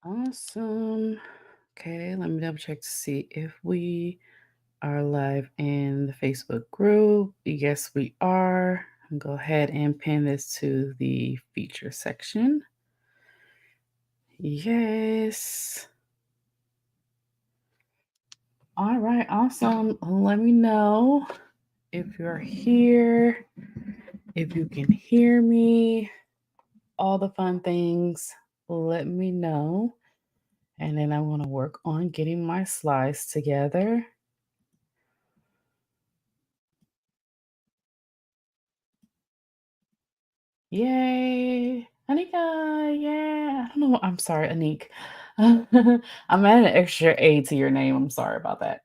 Awesome. Okay, let me double check to see if we are live in the Facebook group. Yes, we are. Go ahead and pin this to the feature section. Yes. All right, awesome. Let me know if you're here, if you can hear me, all the fun things. Let me know. And then I'm going to work on getting my slides together. Yay. Anika, yeah. I don't know. I'm sorry, Anik. I'm adding an extra A to your name. I'm sorry about that.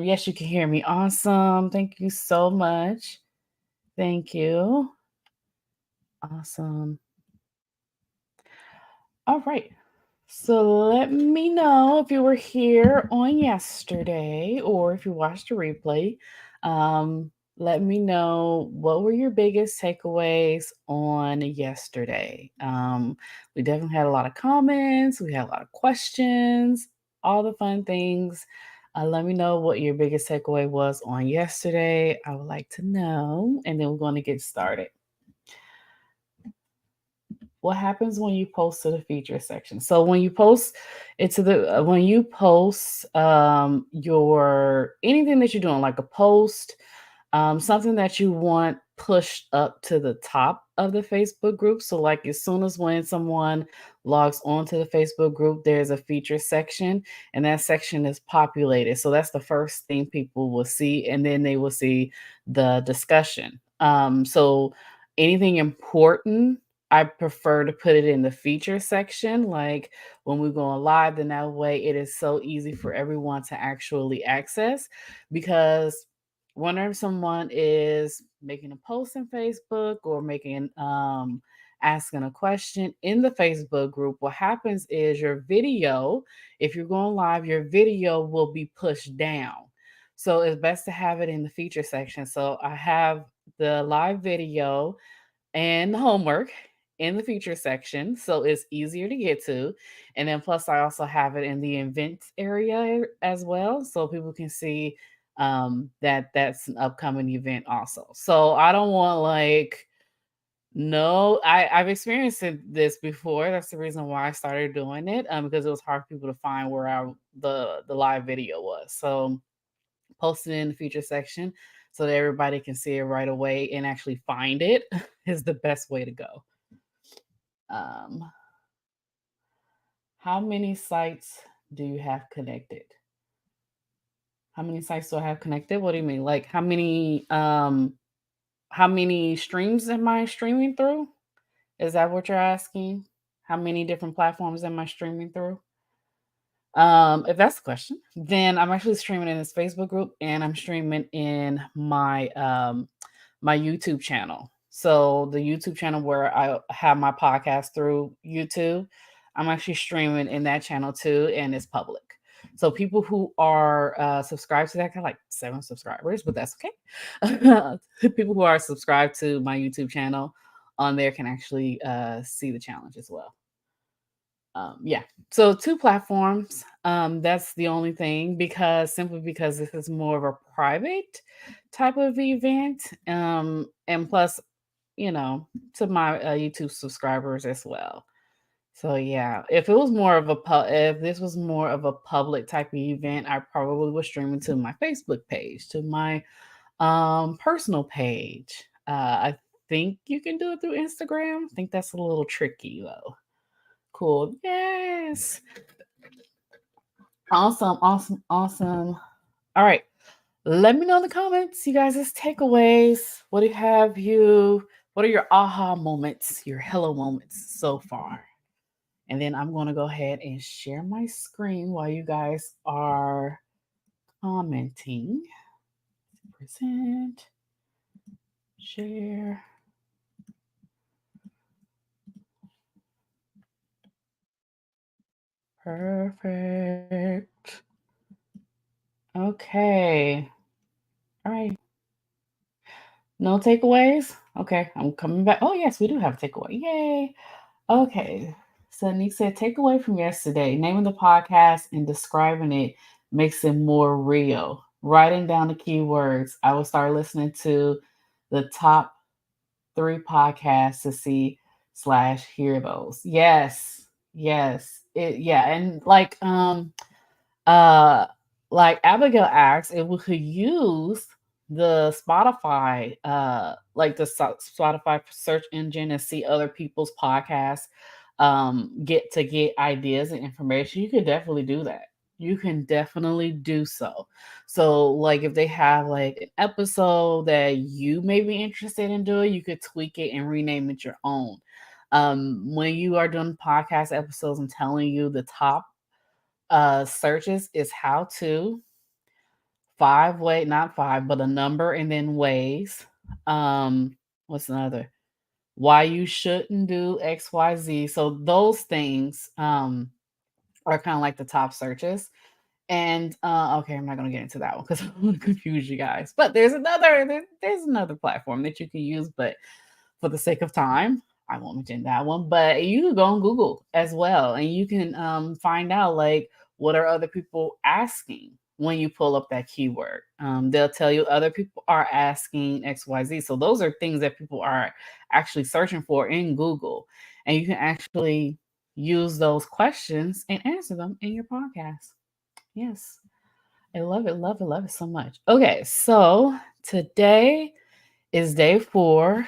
Yes, you can hear me. Awesome. Thank you so much. Thank you. Awesome. All right. So let me know if you were here on yesterday or if you watched a replay. Let me know what were your biggest takeaways on yesterday. We definitely had a lot of comments, we had a lot of questions, all the fun things. Let me know what your biggest takeaway was on yesterday. I would like to know, and then we're going to get started. What happens when you post to the feature section? So when you post it to the when you post your anything that you're doing, like a post, something that you want pushed up to the top of the Facebook group. So like as soon as when someone logs onto the Facebook group, there's a feature section, and that section is populated. So that's the first thing people will see, and then they will see the discussion. So anything important, I prefer to put it in the feature section. Like when we go on live, then that way it is so easy for everyone to actually access. Because whenever someone is making a post in Facebook or making asking a question in the Facebook group, what happens is your video, if you're going live, your video will be pushed down. So it's best to have it in the feature section. So I have the live video and homework in the feature section, so it's easier to get to. And then plus I also have it in the events area as well, so people can see that that's an upcoming event also. So I don't want like no, I've experienced this before. That's the reason why I started doing it, because it was hard for people to find where the live video was. So post it in the feature section so that everybody can see it right away and actually find it is the best way to go. Um, how many sites do you have connected? How many sites do I have connected? What do you mean? Like how many streams am I streaming through? Is that what you're asking? How many different platforms am I streaming through? If that's the question, then I'm actually streaming in this Facebook group and I'm streaming in my YouTube channel. So the YouTube channel where I have my podcast through YouTube, I'm actually streaming in that channel too, and it's public. So people who are subscribed to that, got like 7 subscribers, but that's okay. People who are subscribed to my YouTube channel on there can actually see the challenge as well. Yeah, so 2 platforms. That's the only thing because simply because this is more of a private type of event, and plus, to my YouTube subscribers as well. So yeah, if it was more of a if this was more of a public type of event, I probably would stream it to my Facebook page, to my personal page. I think you can do it through Instagram. I think that's a little tricky though. Cool. Yes. Awesome. Awesome. Awesome. All right. Let me know in the comments, you guys' takeaways. What are your aha moments, your hello moments so far? And then I'm going to go ahead and share my screen while you guys are commenting. Present, share. Perfect. Okay. All right. No takeaways? Okay, I'm coming back. Oh, yes, we do have a takeaway. Yay. Okay. Sonique said, takeaway from yesterday, naming the podcast and describing it makes it more real. Writing down the keywords. I will start listening to the top 3 podcasts to see slash hear those. Yes. Yes. Yeah. And uh like Abigail asked if we could use the Spotify, like the Spotify search engine and see other people's podcasts, get ideas and information. You could definitely do that. You can definitely do so. So, like, if they have like an episode that you may be interested in doing, you could tweak it and rename it your own. When you are doing podcast episodes, I'm telling you the top searches is how to, not five, but a number and then ways. What's another? Why you shouldn't do XYZ. So those things are kind of like the top searches. And okay, I'm not gonna get into that one because I'm gonna confuse you guys. But there's another platform that you can use, but for the sake of time, I won't mention that one. But you can go on Google as well, and you can find out like what are other people asking when you pull up that keyword. They'll tell you other people are asking XYZ. So those are things that people are actually searching for in Google, and you can actually use those questions and answer them in your podcast. Yes. I love it, love it, love it so much. Okay, so today is day 4.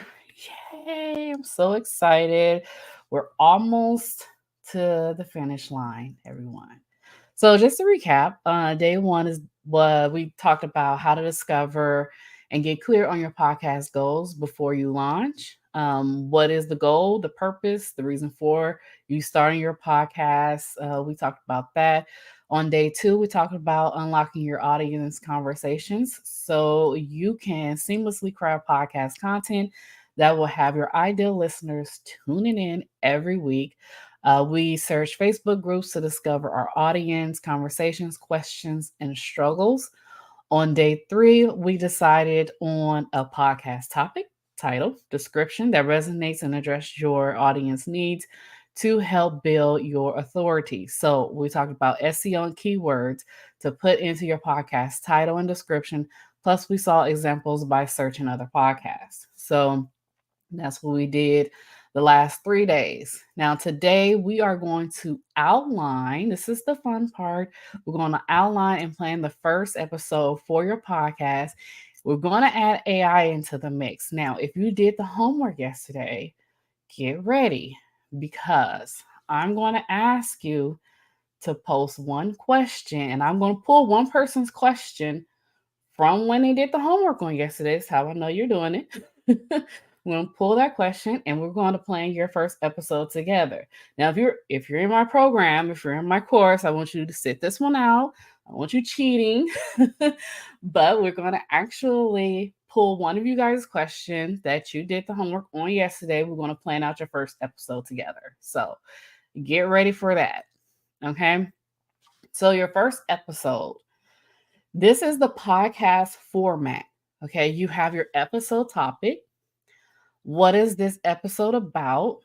Yay, I'm so excited. We're almost to the finish line, everyone. So just to recap, day 1 is what we talked about how to discover and get clear on your podcast goals before you launch. What is the goal, the purpose, the reason for you starting your podcast? We talked about that. On day 2, we talked about unlocking your audience conversations so you can seamlessly craft podcast content that will have your ideal listeners tuning in every week. We search Facebook groups to discover our audience, conversations, questions, and struggles. On day 3, we decided on a podcast topic, title, description that resonates and address your audience needs to help build your authority. So we talked about SEO and keywords to put into your podcast title and description. Plus, we saw examples by searching other podcasts. So that's what we did the last 3 days. Now, today we are going to outline, this is the fun part. We're going to outline and plan the first episode for your podcast. We're going to add AI into the mix. Now, if you did the homework yesterday, get ready because I'm going to ask you to post one question and I'm going to pull one person's question from when they did the homework on yesterday. That's how I know you're doing it. We're gonna pull that question and we're going to plan your first episode together. Now, if you're in my program, if you're in my course, I want you to sit this one out. I want you cheating, but we're going to actually pull one of you guys' questions that you did the homework on yesterday. We're going to plan out your first episode together. So get ready for that. Okay. So your first episode. This is the podcast format. Okay, you have your episode topic. What is this episode about?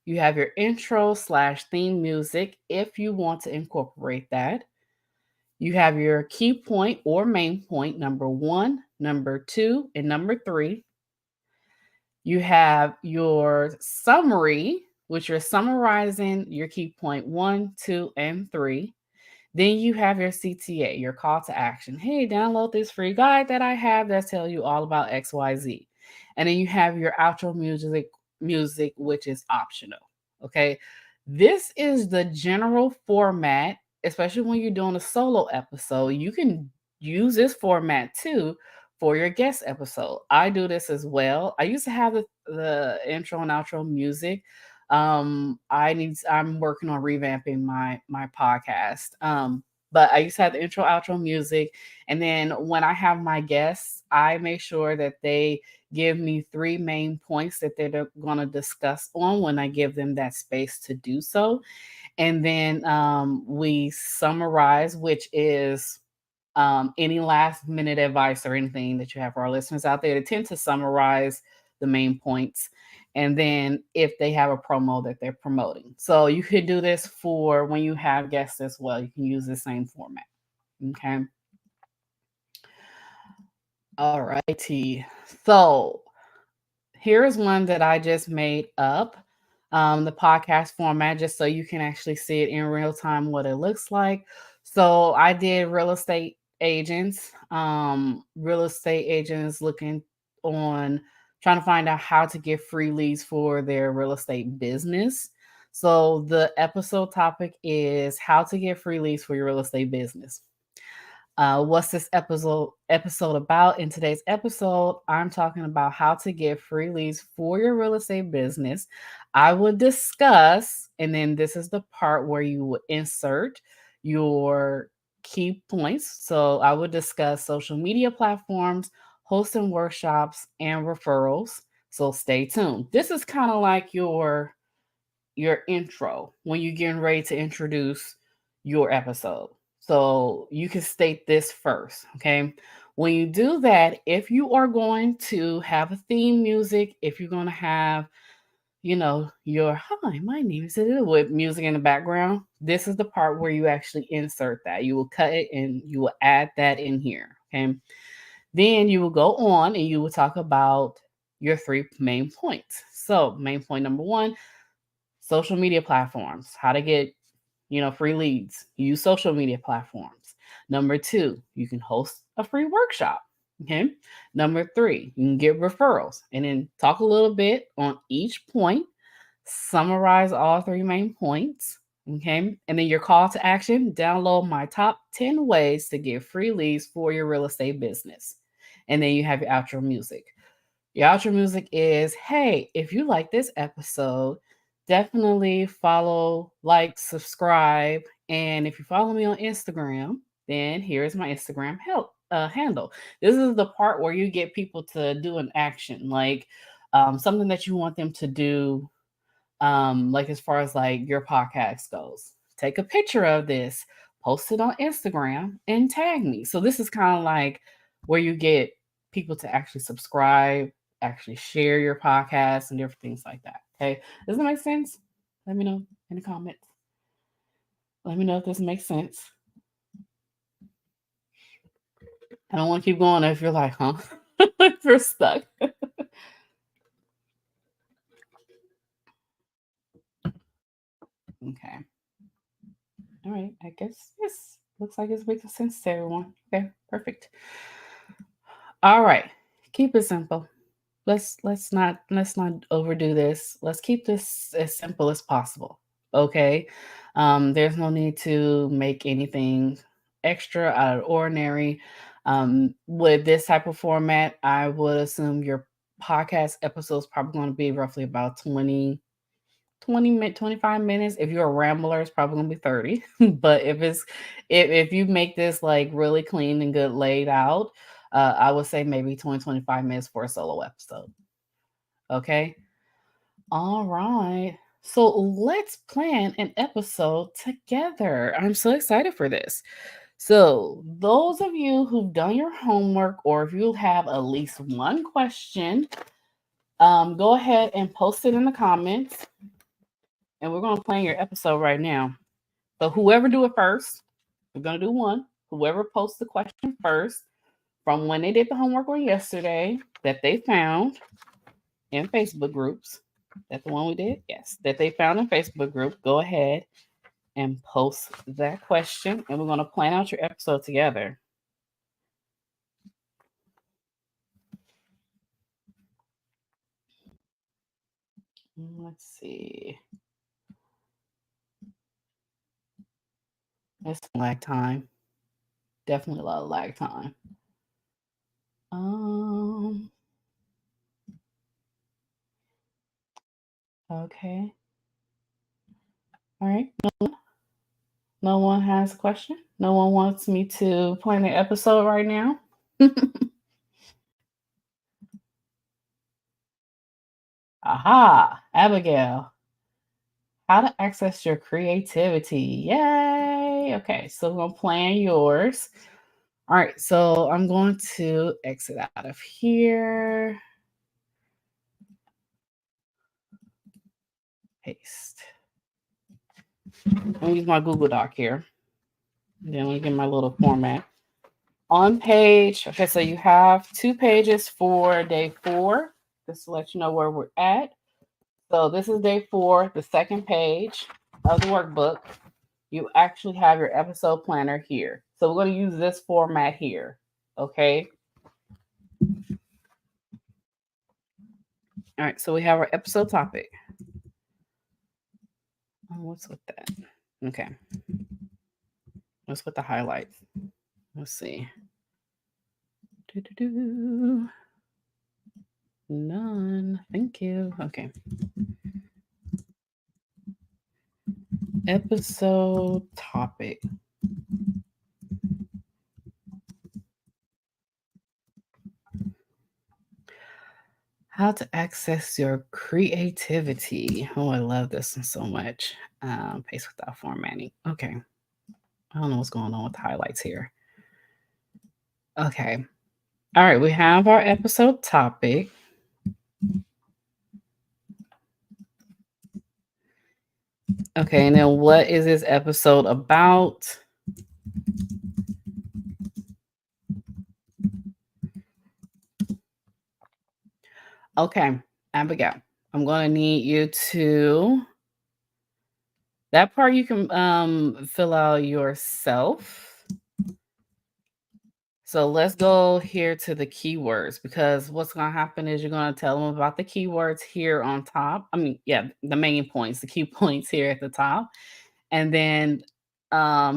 You have your intro / theme music if you want to incorporate that. You have your key point or main point, number 1, number 2, and number 3. You have your summary, which you're summarizing your key point 1, 2, and 3. Then you have your CTA, your call to action. Hey, download this free guide that I have that tells you all about XYZ. And then you have your outro music, which is optional. Okay. This is the general format, especially when you're doing a solo episode. You can use this format too for your guest episode. I do this as well. I used to have the intro and outro music. I'm working on revamping my podcast. But I used to have the intro outro music, and then when I have my guests, I make sure that they give me 3 main points that they're going to discuss on when I give them that space to do so. And then we summarize, which is any last minute advice or anything that you have for our listeners out there. To tend to summarize the main points. and then if they have a promo that they're promoting. So you could do this for when you have guests as well. You can use the same format. Okay. All righty. So here is one that I just made up, the podcast format, just so you can actually see it in real time what it looks like. So I did real estate agents looking on trying to find out how to get free leads for their real estate business. So the episode topic is how to get free leads for your real estate business. What's this episode about? In today's episode, I'm talking about how to get free leads for your real estate business. I will discuss, and then this is the part where you would insert your key points. So I would discuss social media platforms, hosting workshops, and referrals. So stay tuned. This is kind of like your intro when you're getting ready to introduce your episode. So you can state this first, okay? When you do that, if you are going to have a theme music, if you're going to have, your hi, my name is with music in the background, this is the part where you actually insert that. You will cut it and you will add that in here, okay? Then you will go on and you will talk about your three main points. So, main point number one, social media platforms, how to get, free leads. Use social media platforms. Number two, you can host a free workshop. Okay. Number three, you can get referrals and then talk a little bit on each point, summarize all three main points. Okay. And then your call to action, download my top 10 ways to get free leads for your real estate business. And then you have your outro music. Your outro music is, hey, if you like this episode, definitely follow, like, subscribe. And if you follow me on Instagram, then here's my Instagram handle. This is the part where you get people to do an action, like something that you want them to do, like as far as like your podcast goes. Take a picture of this, post it on Instagram, and tag me. So this is kind of like where you get people to actually subscribe, actually share your podcast, and different things like that. Okay, does that make sense? Let me know in the comments. Let me know if this makes sense. I don't want to keep going if you're like, huh? If you're stuck. Okay. All right. I guess this looks like it's making sense to everyone. Okay. Perfect. All right. Keep it simple. Let's not overdo this. Let's keep this as simple as possible. Okay. There's no need to make anything extra out of ordinary. With this type of format, I would assume your podcast episodes probably going to be roughly about 25 minutes. If you're a rambler, it's probably gonna be 30. But if you make this like really clean and good laid out, I would say maybe 25 minutes for a solo episode. Okay. All right. So let's plan an episode together. I'm so excited for this. So, those of you who've done your homework, or if you have at least one question, go ahead and post it in the comments. And we're going to plan your episode right now. So whoever do it first, we're going to do one. Whoever posts the question first from when they did the homework on yesterday that they found in Facebook groups. That's the one we did? Yes. That they found in Facebook group. Go ahead and post that question. And we're going to plan out your episode together. Let's see. It's lag time. Definitely a lot of lag time. Okay. All right. No one has a question? No one wants me to plan an episode right now? Aha, Abigail. How to access your creativity. Yay. Okay, so we're going to plan yours. All right, so I'm going to exit out of here. paste. I'm gonna use my Google Doc here. Then I'm gonna get my little format. On page, okay, so you have 2 pages for day 4, just to let you know where we're at. So this is day 4, the second page of the workbook. You actually have your episode planner here. So we're going to use this format here, okay? All right, so we have our episode topic. What's with that? Okay. What's with the highlights? Let's see. None. Thank you. Okay. Episode topic. How to access your creativity. Oh, I love this one so much. Paste without formatting. Okay. I don't know what's going on with the highlights here. Okay. All right. We have our episode topic. Okay. And then what is this episode about? Okay. Abigail, I'm going to need you to, that part you can fill out yourself. So let's go here to the keywords, because what's going to happen is you're going to tell them about the keywords here on top. I mean, yeah, the main points, the key points here at the top. And then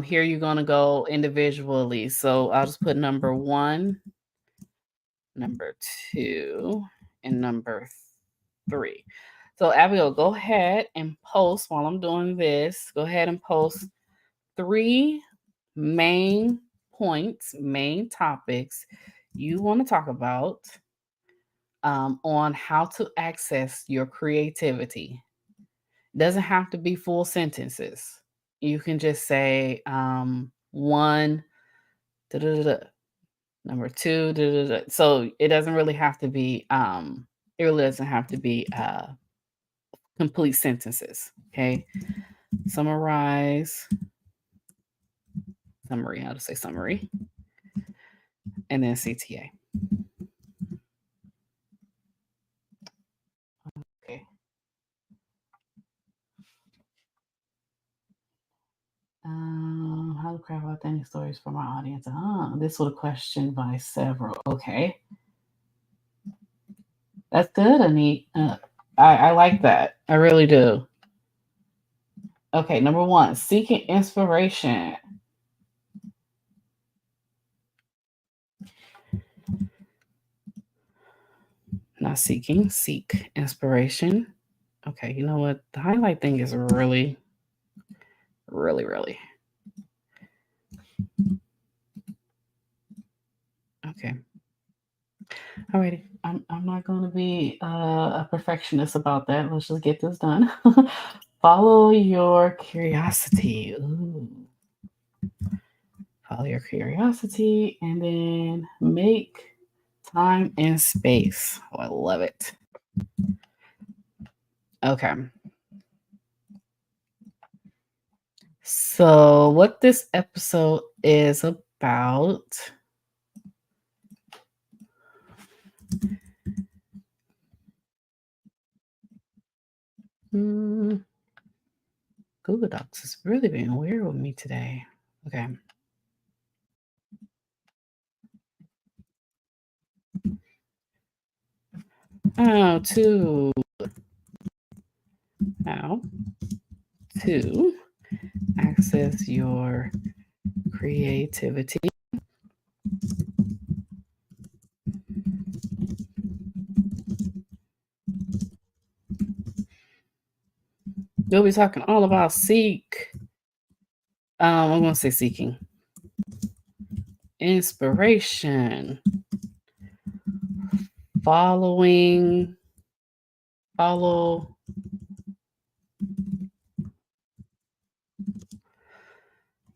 here you're going to go individually. So I'll just put number 1, number 2, and number 3. So Abigail, go ahead and post while I'm doing this. Go ahead and post 3 main points, main topics you want to talk about on how to access your creativity. Doesn't have to be full sentences. You can just say 1, number 2, so it doesn't really have to be it really doesn't have to be complete sentences. Okay, summarize, summary, how to say summary, and then CTA. Okay. How to craft authentic stories for my audience? This was a question by several. Okay, that's good, Anit. I like that. I really do. Okay, number 1, seeking inspiration. Not seeking, seek inspiration. Okay, you know what? The highlight thing is really, really. Okay. Alrighty. I'm not going to be a perfectionist about that. Let's just get this done. Follow your curiosity. Ooh. Follow your curiosity, and then make time and space. Oh, I love it. Okay. So, what this episode is about. Google Docs is really being weird with me today. Okay. How to access your creativity. We'll be talking all about seek. I'm going to say seeking inspiration, follow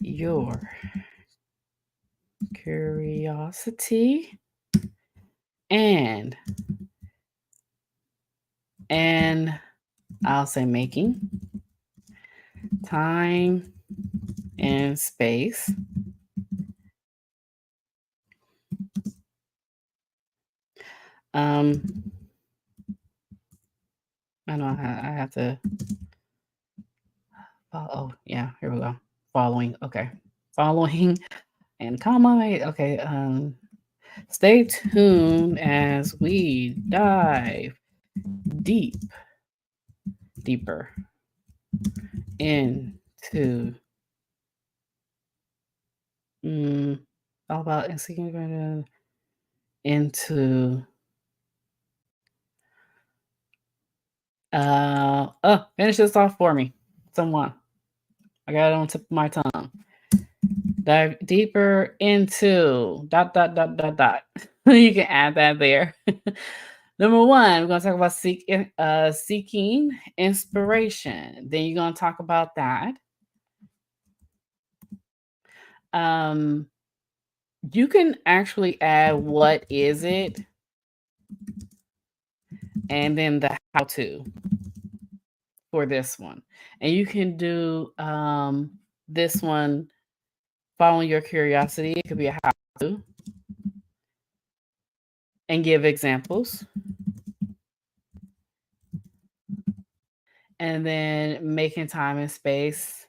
your curiosity and I'll say making time and space. I know I have to. Oh, yeah, here we go. Following. Okay. Following and comma. Okay. Stay tuned as we dive deeper into all about Instagram into finish this off for me. Someone. I got it on the tip of my tongue. Dive deeper into dot dot dot dot dot. You can add that there. Number one, we're gonna talk about seeking inspiration. Then you're gonna talk about that. You can actually add what is it, and then the how to for this one. And you can do this one following your curiosity. It could be a how to, and give examples. And then making time and space.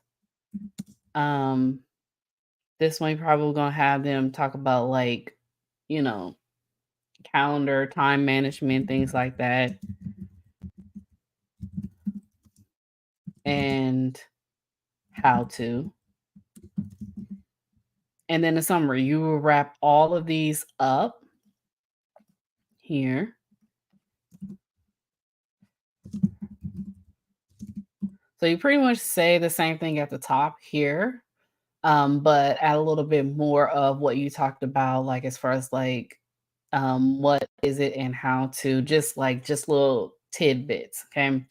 This one you're probably gonna have them talk about like, you know, calendar, time management, things like that. And how to. And then a summary. You will wrap all of these up here. So you pretty much say the same thing at the top here, but add a little bit more of what you talked about, like as far as like what is it and how to, just little tidbits. Okay.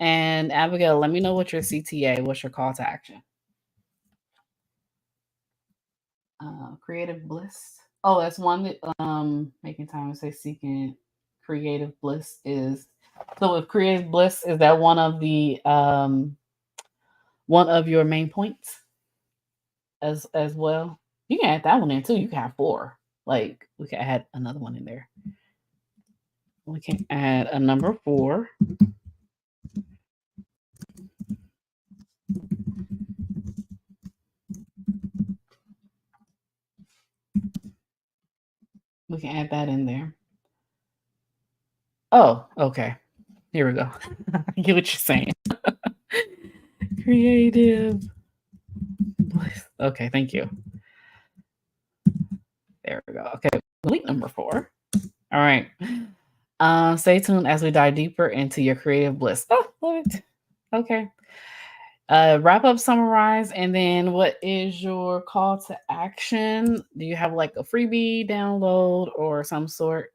And Abigail, let me know what your CTA, what's your call to action? Creative bliss. Oh, that's one that making time to say seeking creative bliss is. So with creative bliss, is that one of your main points as well? You can add that one in too. You can have four. Like we can add another one in there. We can add a number 4. We can add that in there. Oh, okay. Here we go. I get what you're saying. Creative bliss. Okay, thank you. There we go. Okay, link number 4. All right. Stay tuned as we dive deeper into your creative bliss. Oh, love it. Okay. Wrap up, summarize, and then what is your call to action? Do you have like a freebie download or some sort?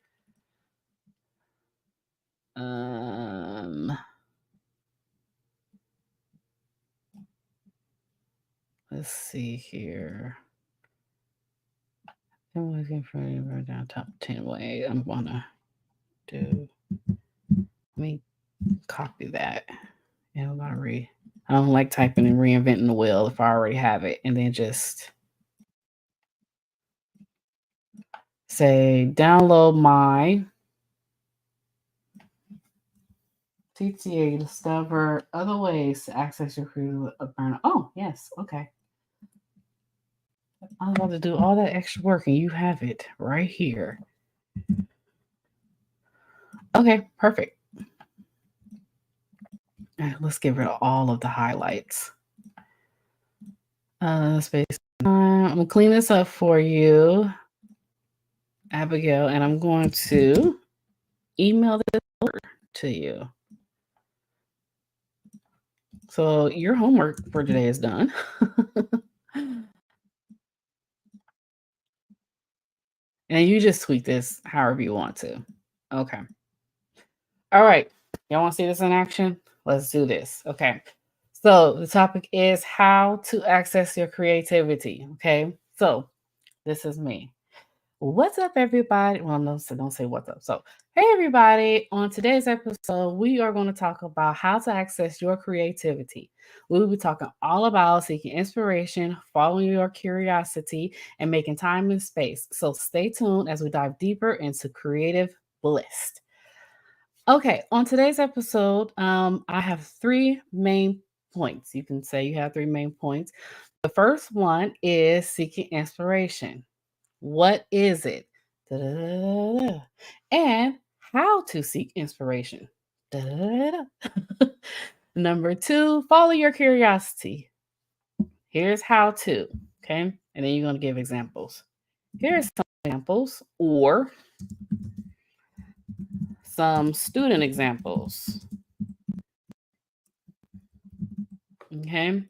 Let's see here. I'm looking for down top 10 way. I'm gonna do. Let me copy that. And I'm gonna read. I don't like typing and reinventing the wheel if I already have it, and then just say download my CTA, discover other ways to access your creative burn. Oh, yes, okay. I was about to do all that extra work and you have it right here. Okay, perfect. All right, let's get rid of all of the highlights. Space. I'm gonna clean this up for you, Abigail, and I'm going to email this over to you. So your homework for today is done. And you just tweak this however you want to. Okay. All right. Y'all want to see this in action? Let's do this. Okay. So the topic is how to access your creativity. Okay. So this is me. What's up, everybody? Well, no, so don't say what's up. So, hey, everybody. On today's episode, we are going to talk about how to access your creativity. We will be talking all about seeking inspiration, following your curiosity, and making time and space. So, stay tuned as we dive deeper into creative bliss. Okay, on today's episode, I have three main points. You can say you have three main points. The first one is seeking inspiration. What is it? Da-da-da-da-da. And how to seek inspiration. Da-da-da-da-da. Number two, follow your curiosity. Here's how to. Okay. And then you're going to give examples. Here's some examples or some student examples. Okay.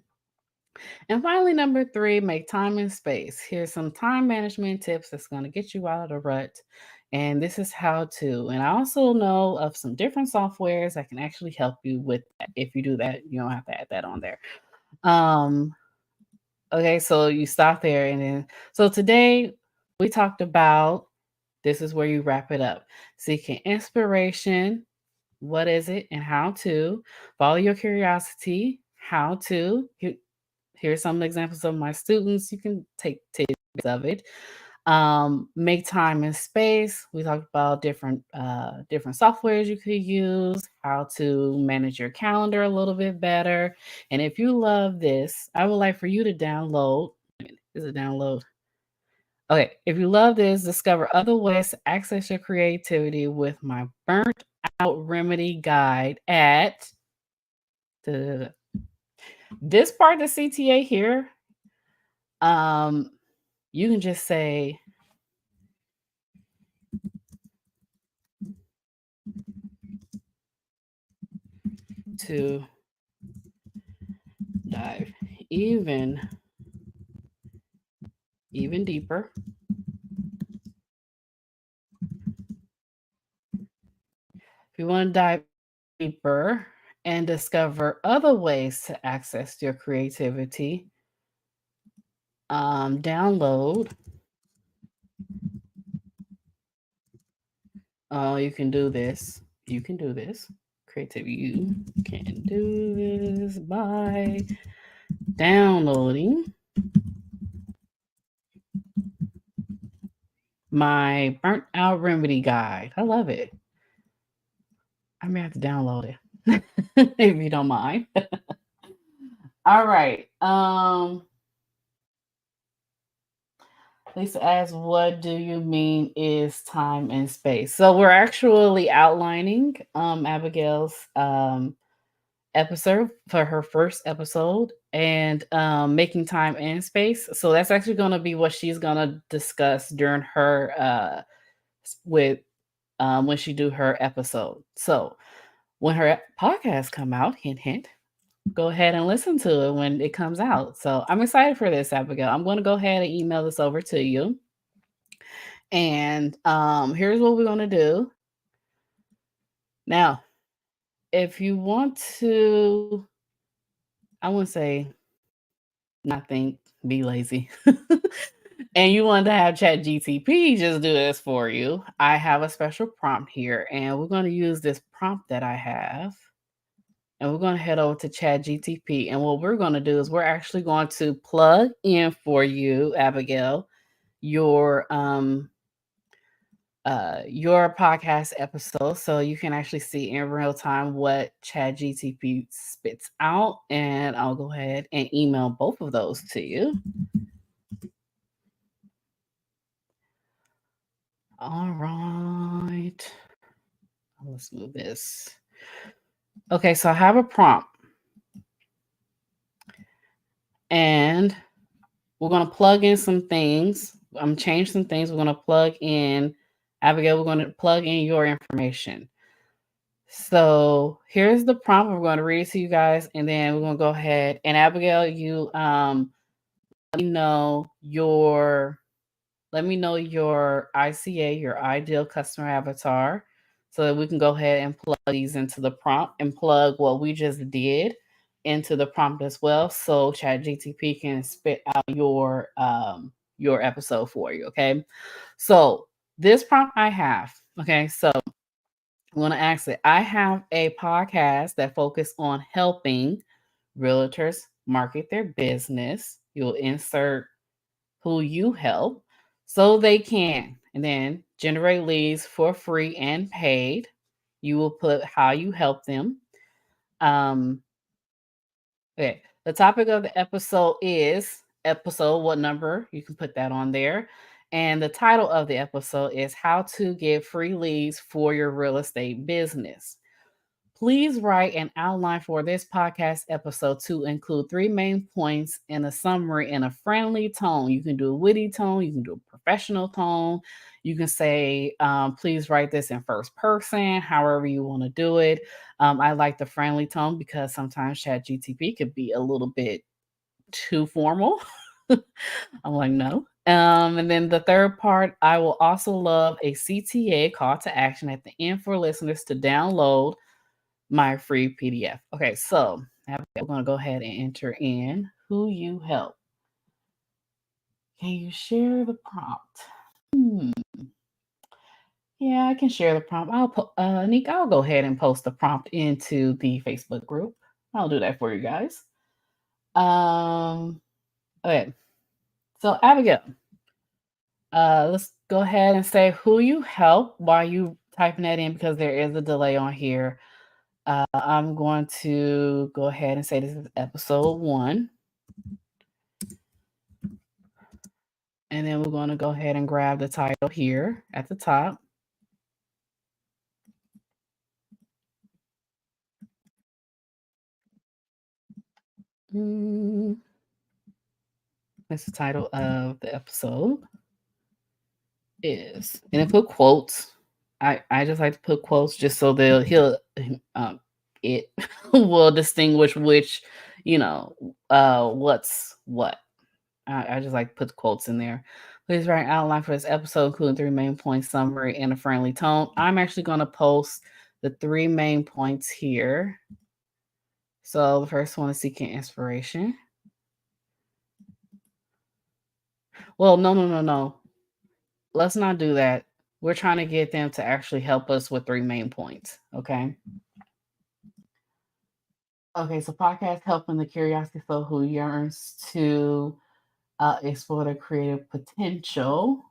And finally, number three, make time and space. Here's some time management tips that's going to get you out of the rut. And this is how to. And I also know of some different softwares that can actually help you with that. If you do that, you don't have to add that on there. Um, okay, so you stop there and then so today we talked about this is where you wrap it up. Seeking inspiration, what is it and how to follow your curiosity, how to here's some examples of my students. You can take tidbits of it. Make time and space. We talked about different softwares you could use, how to manage your calendar a little bit better. And if you love this, I would like for you to download. Is it download? Okay, if you love this, discover other ways to access your creativity with my burnt out remedy guide at this part of CTA here. You can just say to dive even deeper. If you want to dive deeper and discover other ways to access your creativity, download. Oh, you can do this. You can do this. Creativity. You can do this by downloading my burnt out remedy guide. I love it. I may have to download it if you don't mind. All right. Lisa asks, what do you mean is time and space? So we're actually outlining Abigail's episode for her first episode and making time and space. So that's actually going to be what she's going to discuss during her with when she do her episode. So when her podcast come out, hint hint, go ahead and listen to it when it comes out. So I'm excited for this, Abigail. I'm going to go ahead and email this over to you. And here's what we're going to do. Now, if you want to, I wouldn't say not think, be lazy. And you want to have ChatGTP just do this for you, I have a special prompt here, and we're going to use this prompt that I have. And we're going to head over to ChatGTP. And what we're going to do is we're actually going to plug in for you, Abigail, your podcast episode so you can actually see in real time what ChatGTP spits out. And I'll go ahead and email both of those to you. All right. Let's move this. Okay, so I have a prompt. And we're going to plug in some things. I'm change some things. We're going to plug in, Abigail, we're going to plug in your information. So here's the prompt. We're going to read it to you guys, and then we're going to go ahead. And Abigail, you let me know your ICA, your ideal customer avatar, so that we can go ahead and plug these into the prompt and plug what we just did into the prompt as well. So ChatGTP can spit out your your episode for you. Okay. So this prompt I have. Okay. So I'm going to ask it. I have a podcast that focus on helping realtors market their business. You'll insert who you help so they can, and then generate leads for free and paid. You will put how you help them. Um, okay. The topic of the episode is episode, what number? You can put that on there. And the title of the episode is How to Get Free Leads for Your Real Estate Business. Please write an outline for this podcast episode to include 3 main points and a summary in a friendly tone. You can do a witty tone, you can do a professional tone. You can say, please write this in first person, however you want to do it. I like the friendly tone because sometimes ChatGTP could be a little bit too formal. I'm like, no. And then the third part, I will also love a CTA, call to action, at the end for listeners to download my free PDF. Okay, so we're going to go ahead and enter in who you help. Can you share the prompt? Yeah, I can share the prompt. Nick, I'll go ahead and post the prompt into the Facebook group. I'll do that for you guys. Okay. So Abigail, let's go ahead and say who you help while you typing that in because there is a delay on here. I'm going to go ahead and say this is episode 1. And then we're going to go ahead and grab the title here at the top. That's the title of the episode. And then put quotes. I just like to put quotes just so it will distinguish which, what's what. I just like to put quotes in there. Please write an outline for this episode, including 3 main points, summary, and a friendly tone. I'm actually going to post the 3 main points here. So the first one is seeking inspiration. Well, no. Let's not do that. We're trying to get them to actually help us with 3 main points. Okay. Okay, so podcast helping the curiosity soul who yearns to explore their creative potential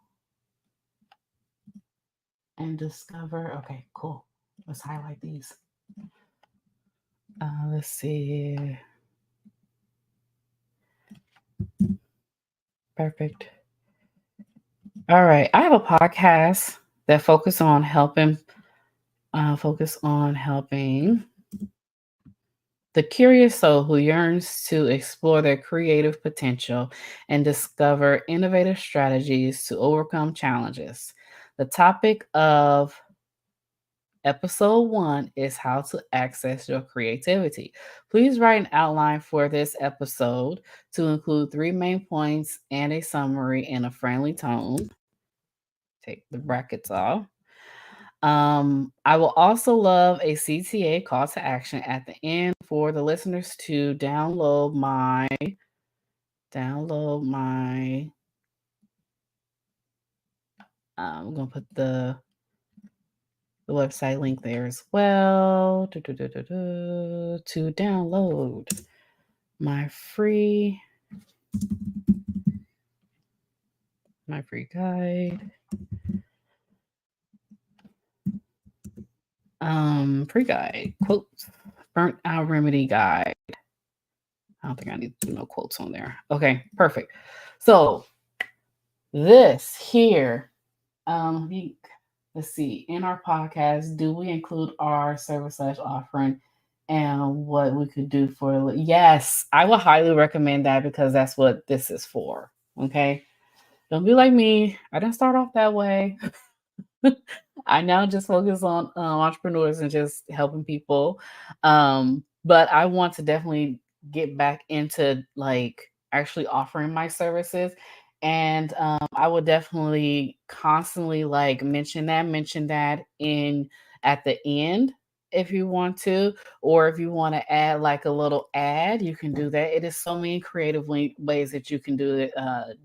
and discover. Okay, cool. Let's highlight these. Let's see. Perfect. All right. I have a podcast that focus on helping the curious soul who yearns to explore their creative potential and discover innovative strategies to overcome challenges. The topic of episode 1 is how to access your creativity. Please write an outline for this episode to include 3 main points and a summary in a friendly tone. Take the brackets off. I will also love a CTA, call to action, at the end for the listeners to download my I'm gonna put the website link there as well to download my free guide. Free guide, quotes, burnt out remedy guide. I don't think I need to do no quotes on there. Okay, perfect. So this here, let's see, in our podcast, do we include our service / offering and what we could do for? Yes, I would highly recommend that because that's what this is for. Okay, don't be like me. I didn't start off that way. I now just focus on entrepreneurs and just helping people. But I want to definitely get back into like actually offering my services. And I would definitely constantly like mention that in at the end if you want to, or if you want to add like a little ad, you can do that. It is so many creative ways that you can do it.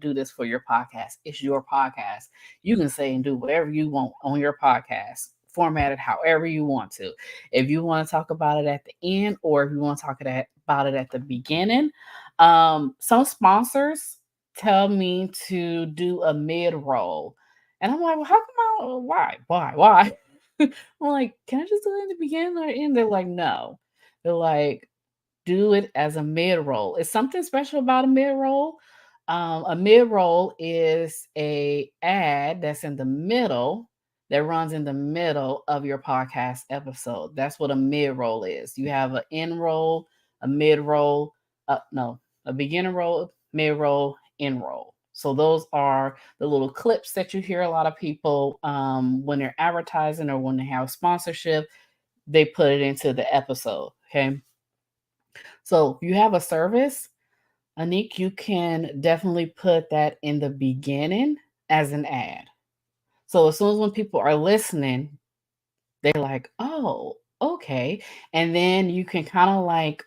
Do this for your podcast. It's your podcast. You can say and do whatever you want on your podcast. Format it however you want to. If you want to talk about it at the end, or if you want to talk about it at the beginning, some sponsors tell me to do a mid roll, and I'm like, well, how come why? I'm like, can I just do it in the beginning or end? They're like, no. They're like, do it as a mid roll. It's something special about a mid roll. A mid roll is a ad that's in the middle, that runs in the middle of your podcast episode. That's what a mid roll is. You have an end roll, a mid roll, no, a beginner roll, mid roll, end roll. So those are the little clips that you hear a lot of people when they're advertising or when they have sponsorship, they put it into the episode. Okay. So if you have a service, Anik, you can definitely put that in the beginning as an ad. So as soon as when people are listening, they're like, oh, okay. And then you can kind of like,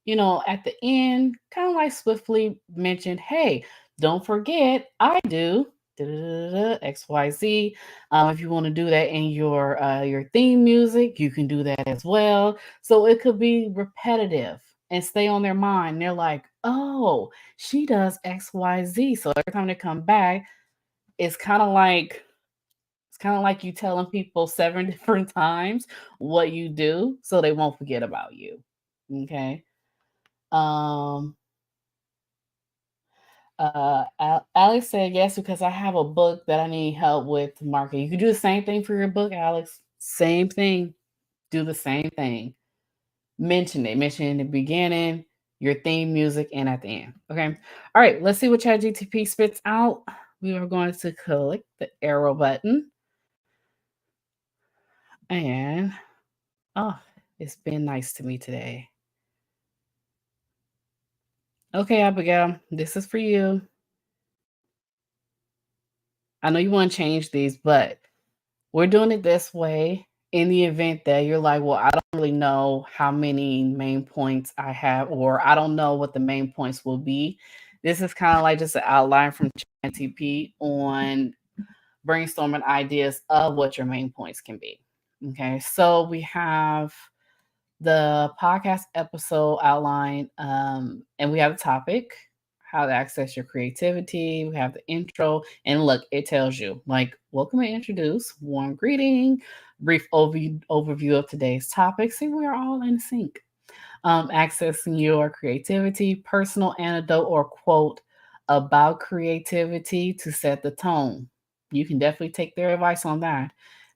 at the end, kind of like swiftly mention, hey, don't forget, I do XYZ. If you want to do that in your theme music, you can do that as well. So it could be repetitive and stay on their mind. They're like, oh, she does XYZ. So every time they come back, it's kind of like you telling people 7 different times what you do so they won't forget about you. Okay. Um Alex said yes because I have a book that I need help with marketing. You can do the same thing for your book, Alex. Same thing. Do the same thing. Mention it. Mention in the beginning, your theme music, and at the end. Okay. All right. Let's see what ChatGTP spits out. We are going to click the arrow button. And oh, it's been nice to me today. Okay, Abigail, this is for you. I know you want to change these, but we're doing it this way in the event that you're like, well, I don't really know how many main points I have, or I don't know what the main points will be. This is kind of like just an outline from ChatGPT on brainstorming ideas of what your main points can be. Okay, so we have the podcast episode outline, and we have a topic, how to access your creativity. We have the intro, and look, it tells you like, welcome and introduce, warm greeting, brief overview of today's topic. See, we are all in sync. Accessing your creativity, personal anecdote or quote about creativity to set the tone. You can definitely take their advice on that.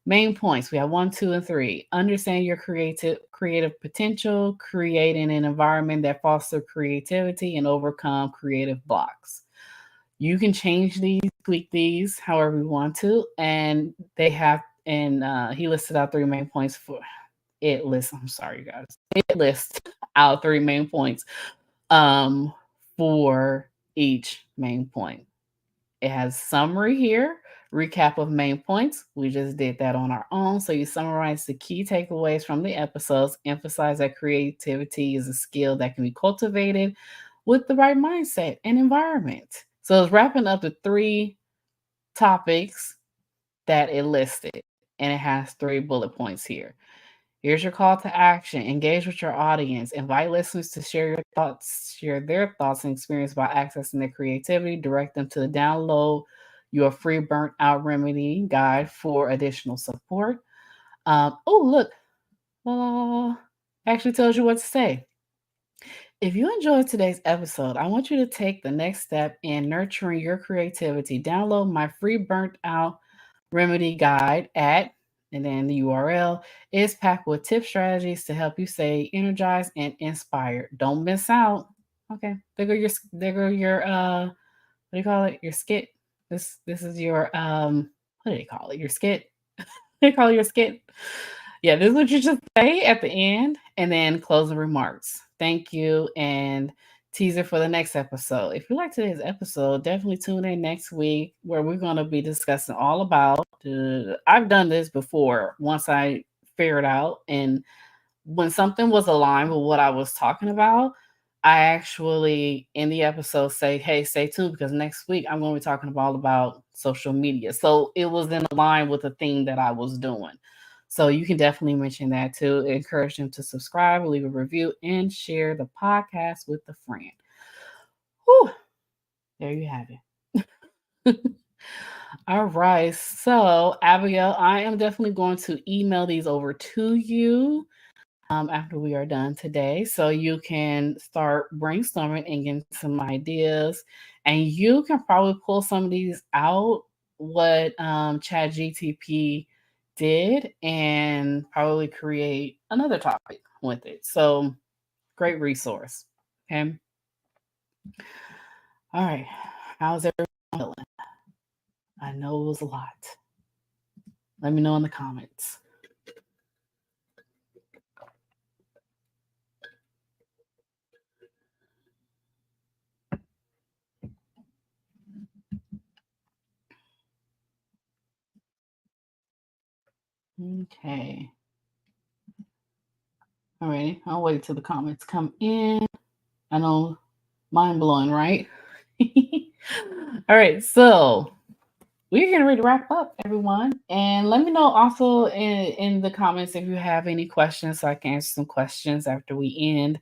Main points, we have 1, 2, and 3. Understand your creative potential, creating an environment that fosters creativity and overcome creative blocks. You can change these, tweak these however you want to, and they have, and he listed out 3 main points for it lists. I'm sorry, guys. It lists out 3 main points for each main point. It has summary here, recap of main points. We just did that on our own. So you summarize the key takeaways from the episodes, emphasize that creativity is a skill that can be cultivated with the right mindset and environment. So it's wrapping up the 3 topics that it listed, and it has 3 bullet points here. Here's your call to action. Engage with your audience. Invite listeners to share their thoughts and experience about accessing their creativity. Direct them to download your free burnt out remedy guide for additional support. Oh, look, actually tells you what to say. If you enjoyed today's episode, I want you to take the next step in nurturing your creativity. Download my free burnt out remedy guide at, and then the URL is packed with tip strategies to help you stay energized and inspired. Don't miss out. Okay, there go your what do you call it? Your skit. This is your what do they call it? Your skit. They call it your skit. Yeah, this is what you should say at the end, and then closing remarks. Thank you, and teaser for the next episode. If you like today's episode, definitely tune in next week where we're going to be discussing all about. I've done this before once I figured out and when something was aligned with what I was talking about, I actually in the episode say, "Hey, stay tuned because next week I'm going to be talking all about social media." So it was in line with the thing that I was doing. So you can definitely mention that too. Encourage them to subscribe, leave a review, and share the podcast with a friend. Whew, there you have it. All right. So, Abigail, I am definitely going to email these over to you after we are done today. So you can start brainstorming and getting some ideas. And you can probably pull some of these out, what ChatGTP did, and probably create another topic with it. So, great resource. Okay. All right. How's everyone feeling? I know it was a lot. Let me know in the comments. Okay. All right. I'll wait till the comments come in. I know, mind blowing, right? All right. So we're getting ready to wrap up, everyone. And let me know also in the comments if you have any questions so I can answer some questions after we end.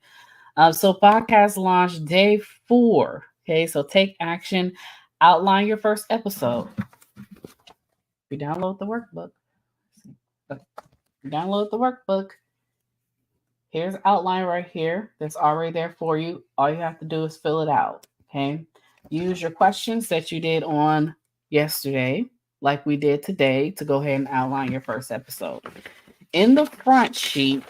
So podcast launch day 4. Okay. So take action. Outline your first episode. You download the workbook. Download the workbook. Here's the outline right here that's already there for you. All you have to do is fill it out. Okay. Use your questions that you did on yesterday, like we did today, to go ahead and outline your first episode. In the front sheet,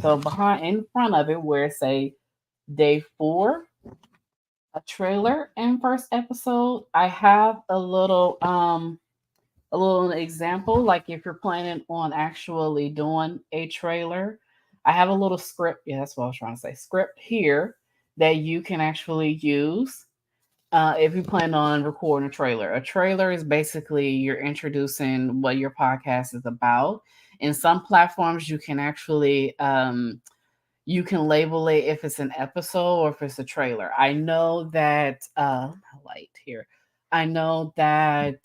so in front of it, where it say day 4, a trailer and first episode, I have a little example, like if you're planning on actually doing a trailer, I have a little script. Yeah, that's what I was trying to say. Script here that you can actually use if you plan on recording a trailer. A trailer is basically you're introducing what your podcast is about. In some platforms, you can actually you can label it if it's an episode or if it's a trailer. I know that light here. I know that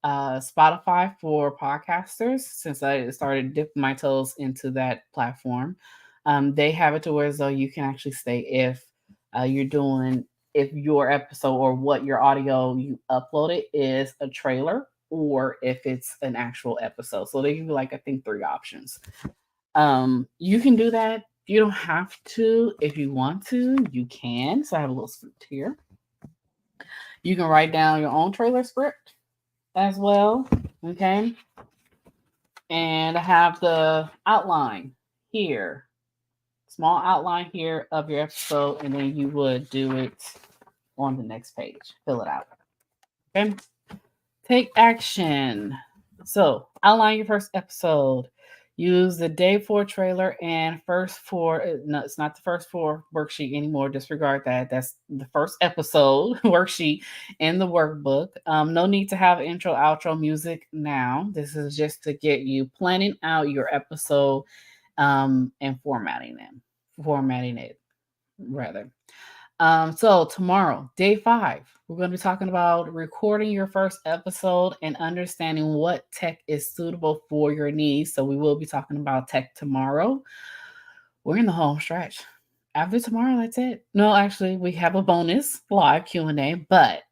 Spotify for podcasters, since I started dipping my toes into that platform, they have it to where as though you can actually say if you're doing if your episode or what your audio you uploaded is a trailer or if it's an actual episode. So they give you like I think 3 options. You can do that. You don't have to. If you want to, you can. So I have a little script here. You can write down your own trailer script as well. Okay. And I have the outline here. Small outline here of your episode, and then you would do it on the next page. Fill it out. Okay. Take action. So, outline your first episode. Use the day 4 trailer and first 4. No, it's not the first 4 worksheet anymore. Disregard that. That's the first episode worksheet in the workbook. No need to have intro, outro music now. This is just to get you planning out your episode and formatting it rather. So tomorrow, day 5, we're going to be talking about recording your first episode and understanding what tech is suitable for your needs. So we will be talking about tech tomorrow. We're in the home stretch. After tomorrow, that's it. No, actually, we have a bonus live Q&A, but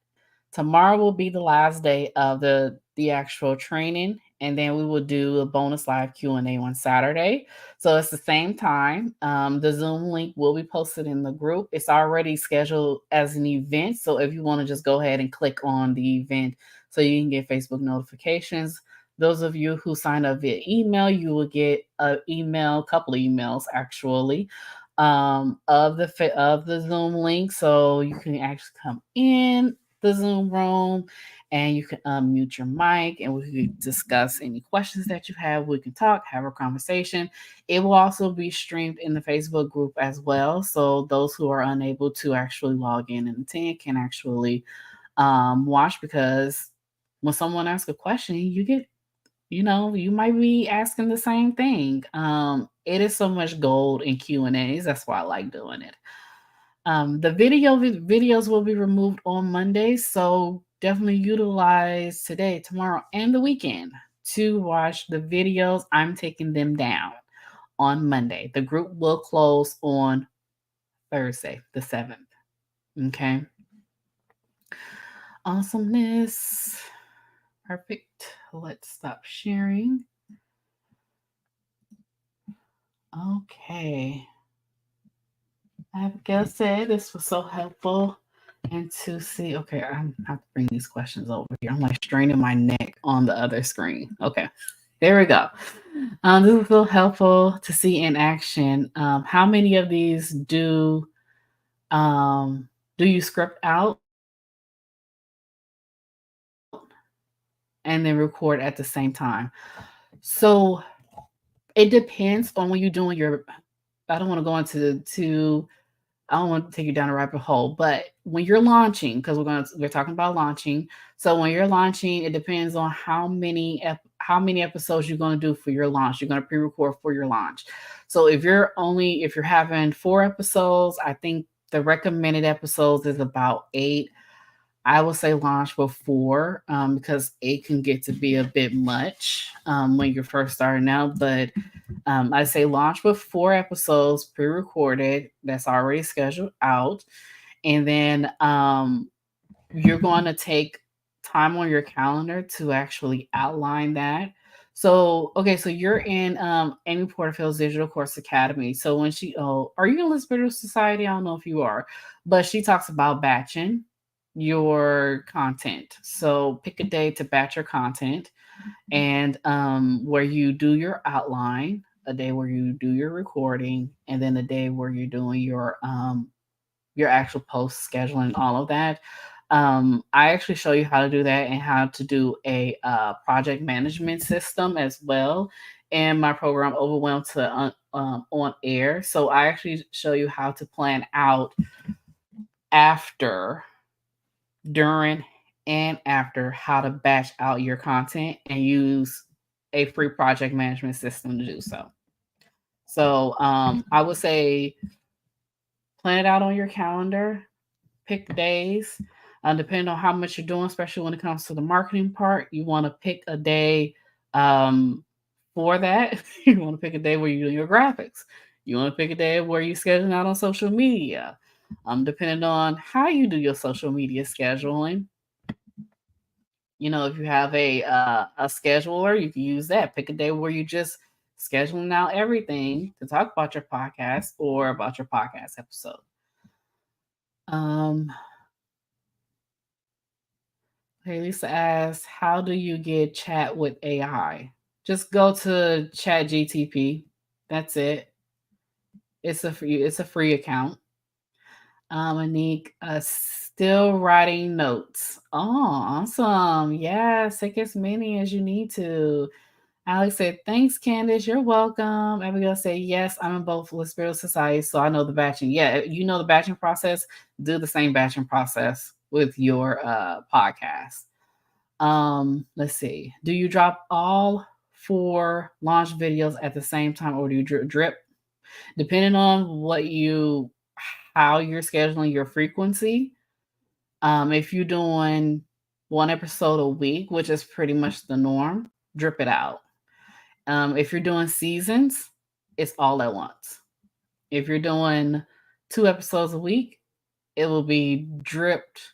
tomorrow will be the last day of the actual training, and then we will do a bonus live Q&A on Saturday. So it's the same time. The Zoom link will be posted in the group. It's already scheduled as an event, so if you want to just go ahead and click on the event so you can get Facebook notifications. Those of you who sign up via email, you will get a couple of emails actually, of the Zoom link, so you can actually come in the Zoom room and you can unmute your mic and we can discuss any questions that you have. We can talk, have a conversation. It will also be streamed in the Facebook group as well. So those who are unable to actually log in and attend can actually watch, because when someone asks a question, you get, you might be asking the same thing. it is so much gold in Q&As. That's why I like doing it. The videos will be removed on Monday, so definitely utilize today, tomorrow, and the weekend to watch the videos. I'm taking them down on Monday. The group will close on Thursday, the 7th. Okay. Awesomeness. Perfect. Let's stop sharing. Okay. Abigail said this was so helpful. And to see, okay, I have to bring these questions over here. I'm like straining my neck on the other screen. Okay, there we go. This is so helpful to see in action. How many of these do you script out and then record at the same time? So it depends on when you're doing your. I don't want to go into I don't want to take you down a rabbit hole, but when you're launching, because we're talking about launching. So when you're launching, it depends on how many episodes you're going to do for your launch. You're going to pre-record for your launch. So if you're having 4 episodes, I think the recommended episodes is about 8. I would say launch with 4 because 8 can get to be a bit much when you're first starting out. But I say launch with 4 episodes pre-recorded that's already scheduled out, and then you're going to take time on your calendar to actually outline that. So you're in Amy Porterfield's Digital Course Academy. So when are you in Lisbon Society? I don't know if you are, but she talks about batching your content. So pick a day to batch your content, and where you do your outline, a day where you do your recording, and then a day where you're doing your actual post scheduling, all of that. I actually show you how to do that and how to do a project management system as well in my program Overwhelmed to On Air. So I actually show you how to plan out after, during, and after, how to batch out your content and use a free project management system to do so. So I would say plan it out on your calendar, pick days, depending on how much you're doing, especially when it comes to the marketing part. You want to pick a day for that. You want to pick a day where you're doing your graphics. You want to pick a day where you're scheduling out on social media. Depending on how you do your social media scheduling. If you have a scheduler, you can use that. Pick a day where you just scheduling out everything to talk about your podcast or about your podcast episode. Hey, Lisa asks, how do you get chat with AI? Just go to ChatGTP. That's it. It's a free account. Anik, still writing notes. Oh, awesome. Yes, take as many as you need to. Alex said, thanks, Candace. You're welcome. Abigail said, yes, I'm in both Spiritual Society, so I know the batching. Yeah, you know the batching process. Do the same batching process with your podcast. Let's see. Do you drop all 4 launch videos at the same time, or do you drip? Depending on how you're scheduling your frequency. If you're doing 1 episode a week, which is pretty much the norm, drip it out. If you're doing seasons, it's all at once. If you're doing 2 episodes a week, it will be dripped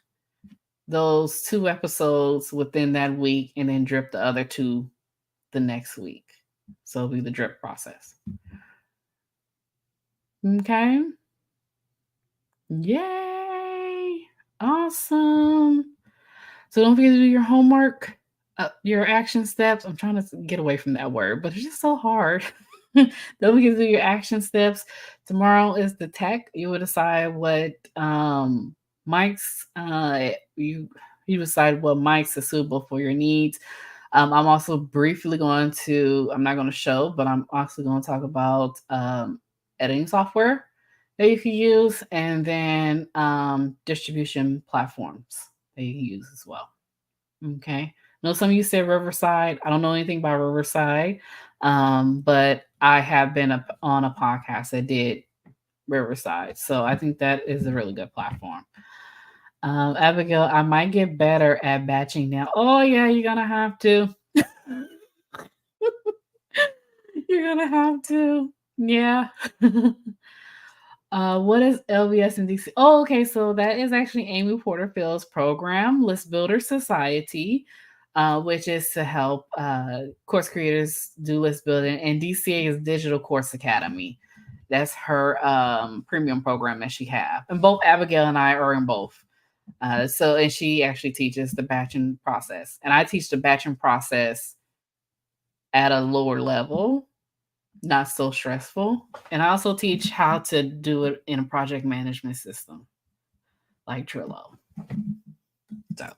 those 2 episodes within that week and then drip the other 2 the next week. So it'll be the drip process. Okay. Yay. Awesome. So don't forget to do your homework, your action steps. I'm trying to get away from that word, but it's just so hard. Don't forget to do your action steps. Tomorrow is the tech. You will decide what mics you decide what mics are suitable for your needs. I'm also briefly I'm not going to show, but I'm also going to talk about editing software that you can use, and then distribution platforms that you can use as well. Okay. I know some of you said Riverside. I don't know anything about Riverside. But I have been on a podcast that did Riverside. So I think that is a really good platform. Abigail, I might get better at batching now. Oh yeah, you're gonna have to. You're gonna have to. Yeah. What is LBS in DC? Oh, okay. So that is actually Amy Porterfield's program, List Builder Society, which is to help course creators do list building. And DCA is Digital Course Academy. That's her premium program that she have. And both Abigail and I are in both. And she actually teaches the batching process. And I teach the batching process at a lower level, not so stressful. And I also teach how to do it in a project management system like Trello. So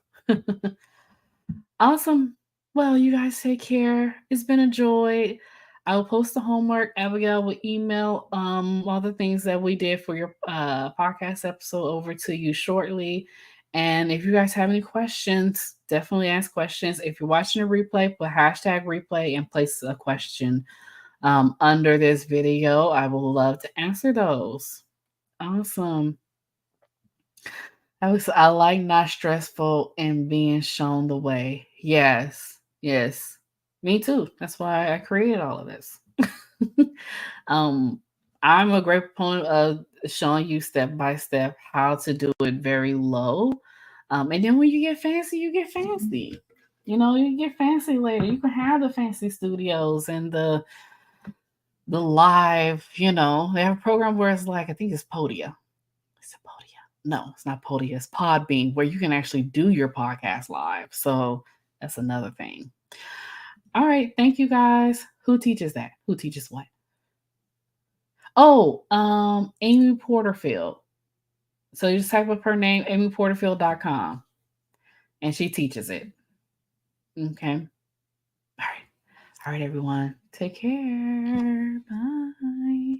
awesome. Well, you guys take care. It's been a joy. I will post the homework. Abigail will email all the things that we did for your podcast episode over to you shortly. And if you guys have any questions, definitely ask questions. If you're watching a replay, put hashtag replay and place a question under this video. I will love to answer those. Awesome. I like not stressful and being shown the way. Yes, yes. Me too. That's why I created all of this. um, I'm a great proponent of showing you step by step how to do it very low. And then when you get fancy, you get fancy. You know, you get fancy later. You can have the fancy studios and the live, you know, they have a program where it's like, I think it's Podia. Is it Podia? No, it's not Podia. It's Podbean, where you can actually do your podcast live. So that's another thing. All right. Thank you guys. Who teaches that? Who teaches what? Oh, Amy Porterfield. So you just type up her name, amyporterfield.com, and she teaches it. Okay. All right. All right, everyone. Take care. Bye.